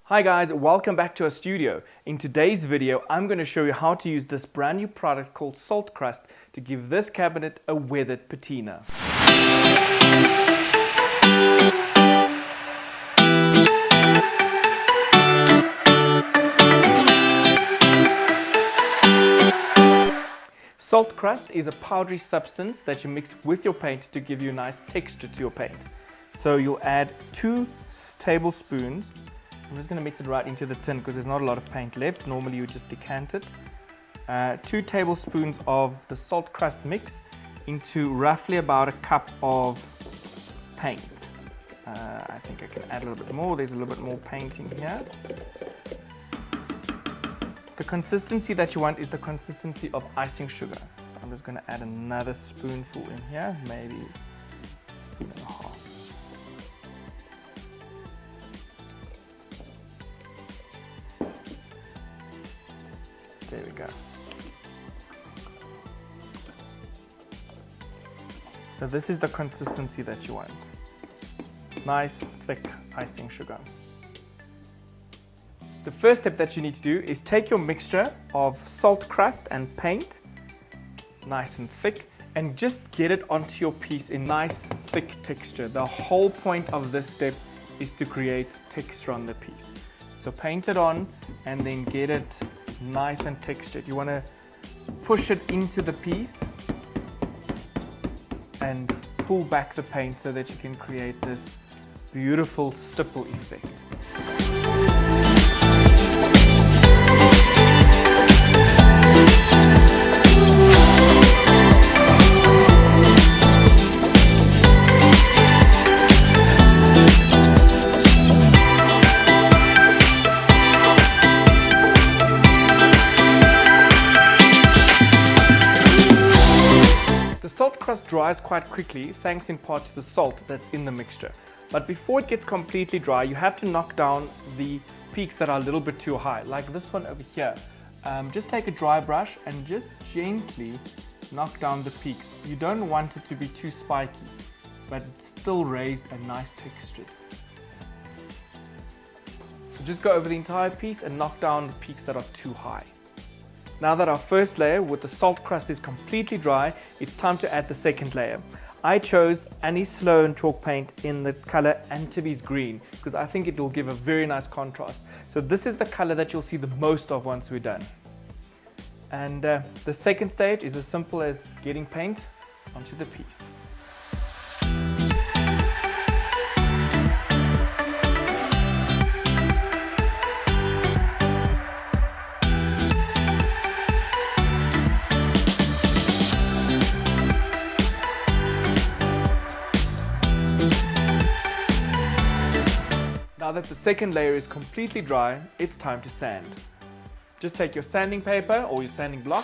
Hi guys, welcome back to our studio. In today's video, I'm going to show you how to use this brand new product called Salt Crust to give this cabinet a weathered patina. Salt crust is a powdery substance that you mix with your paint to give you a nice texture to your paint. So you'll add 2 tablespoons. I'm just going to mix it right into the tin because there's not a lot of paint left. Normally you just decant it. 2 tablespoons of the salt crust mix into roughly about a cup of paint. I think I can add a little bit more. There's a little bit more paint in here. The consistency that you want is the consistency of icing sugar. So I'm just going to add another spoonful in here, maybe a spoon and a half. There we go. So this is the consistency that you want. Nice, thick icing sugar. The first step that you need to do is take your mixture of salt crust and paint, nice and thick, and just get it onto your piece in nice, thick texture. The whole point of this step is to create texture on the piece. So paint it on and then get it nice and textured. You want to push it into the piece and pull back the paint so that you can create this beautiful stipple effect. The salt crust dries quite quickly thanks in part to the salt that's in the mixture. But before it gets completely dry, you have to knock down the peaks that are a little bit too high, like this one over here. Just take a dry brush and just gently knock down the peaks. You don't want it to be too spiky, but it's still raised and nice textured. So just go over the entire piece and knock down the peaks that are too high. Now that our first layer with the salt crust is completely dry, it's time to add the second layer. I chose Sloan chalk paint in the color Anchovies Green because I think it will give a very nice contrast. So this is the color that you'll see the most of once we're done. And the second stage is as simple as getting paint onto the piece. Now that the second layer is completely dry, it's time to sand. Just take your sanding paper or your sanding block.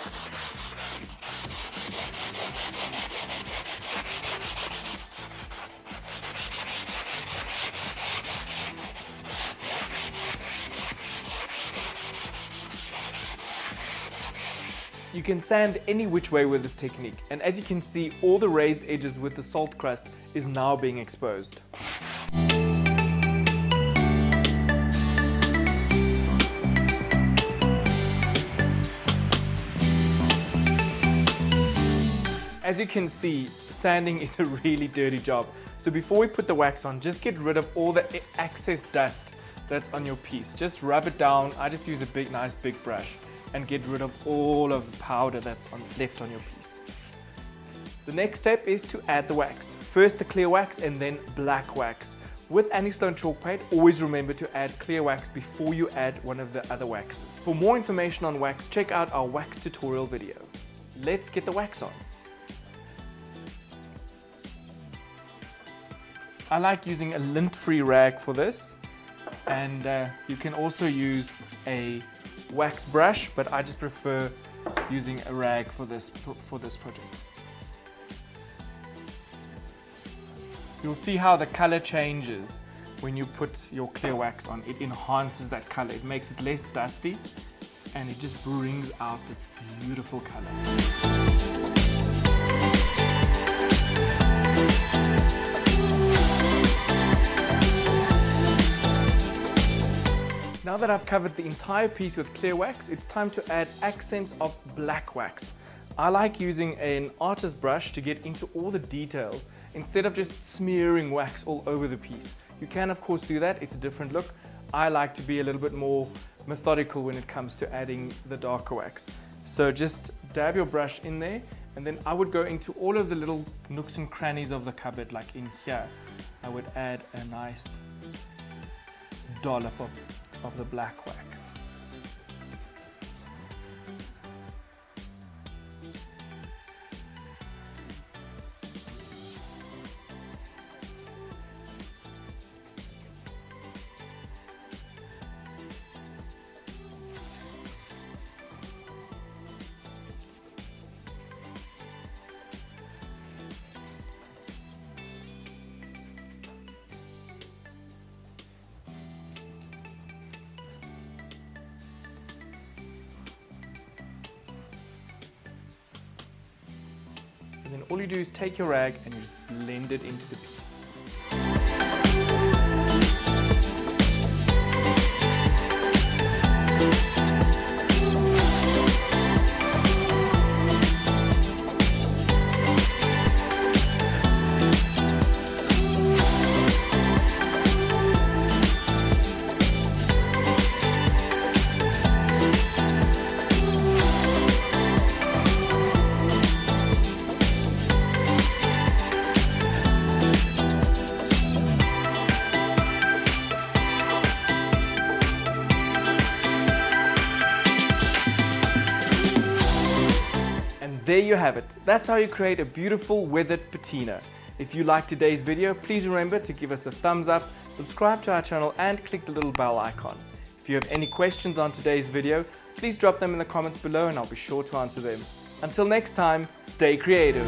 You can sand any which way with this technique, and as you can see, all the raised edges with the salt crust is now being exposed. As you can see, sanding is a really dirty job. So before we put the wax on, just get rid of all the excess dust that's on your piece. Just rub it down. I just use a nice big brush and get rid of all of the powder that's left on your piece. The next step is to add the wax. First the clear wax and then black wax. With Sloan chalk paint, always remember to add clear wax before you add one of the other waxes. For more information on wax, check out our wax tutorial video. Let's get the wax on. I like using a lint-free rag for this, and you can also use a wax brush, but I just prefer using a rag for this project. You'll see how the color changes when you put your clear wax on. It enhances that color, it makes it less dusty, and it just brings out this beautiful color. Now that I've covered the entire piece with clear wax, it's time to add accents of black wax. I like using an artist brush to get into all the details instead of just smearing wax all over the piece. You can of course do that, it's a different look. I like to be a little bit more methodical when it comes to adding the darker wax. So just dab your brush in there, and then I would go into all of the little nooks and crannies of the cupboard, like in here. I would add a nice dollop of the black wax. And then all you do is take your rag and you just blend it into the piece. There you have it. That's how you create a beautiful weathered patina. If you liked today's video, please remember to give us a thumbs up, subscribe to our channel and click the little bell icon. If you have any questions on today's video, please drop them in the comments below and I'll be sure to answer them. Until next time, stay creative.